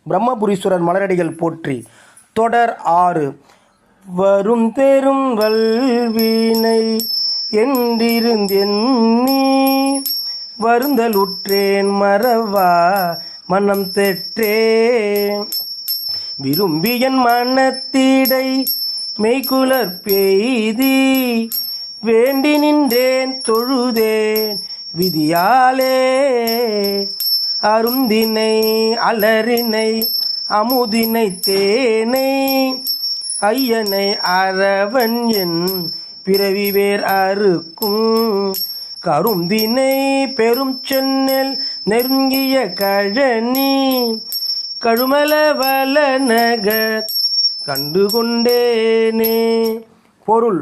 பிரம்மபுரீஸ்வரர் மலரடிகள் போற்றி. தொடர் 6. வரும் பெரும் வல்வினை என்றிருந்தெண்ணி வருந்தலுற்றேன் மறவா மனம் பெற்றேன். விரும்பியன் மனத்திடை மெய்குலர் பெய்தி வேண்டி நின்றேன் தொழுதேன் விதியாலே. அருந்தினை அலரினை அமுதினை தேனை ஐயனை அரவன் என் பிறவி வேர் அறுக்கும். கருந்தினை பெரும் சென்னல் நெருங்கிய கழனி கழுமல வல நகர் கண்டுகொண்டேனே. பொருள்: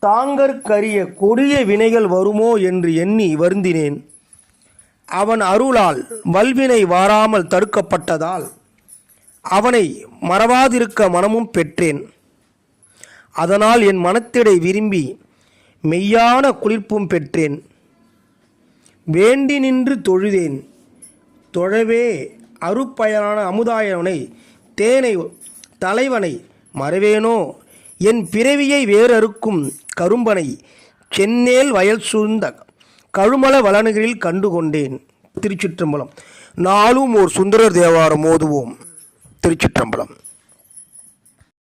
தாங்கற்கரிய கொடிய வினைகள் வருமோ என்று எண்ணி வருந்தினேன். அவன் அருளால் வல்வினை வாராமல் தடுக்கப்பட்டதால் அவனை மறவாதிருக்க மனமும் பெற்றேன். அதனால் என் மனத்திடை விரும்பி மெய்யான குளிர்ப்பும் பெற்றேன். வேண்டி நின்று தொழுதேன். தொழவே அருப்பயனான அமுதாயவனை தேனை தலைவனை மறவேனோ. என் பிறவியை வேறறுக்கும் கரும்பனை சென்னேல் வயல் சூழ்ந்த கழுமல வளநகரில் கண்டுகொண்டேன். திருச்சிற்றம்பலம். நாளும் ஓர் சுந்தரர் தேவாரம் ஓதுவோம். திருச்சிற்றம்பலம்.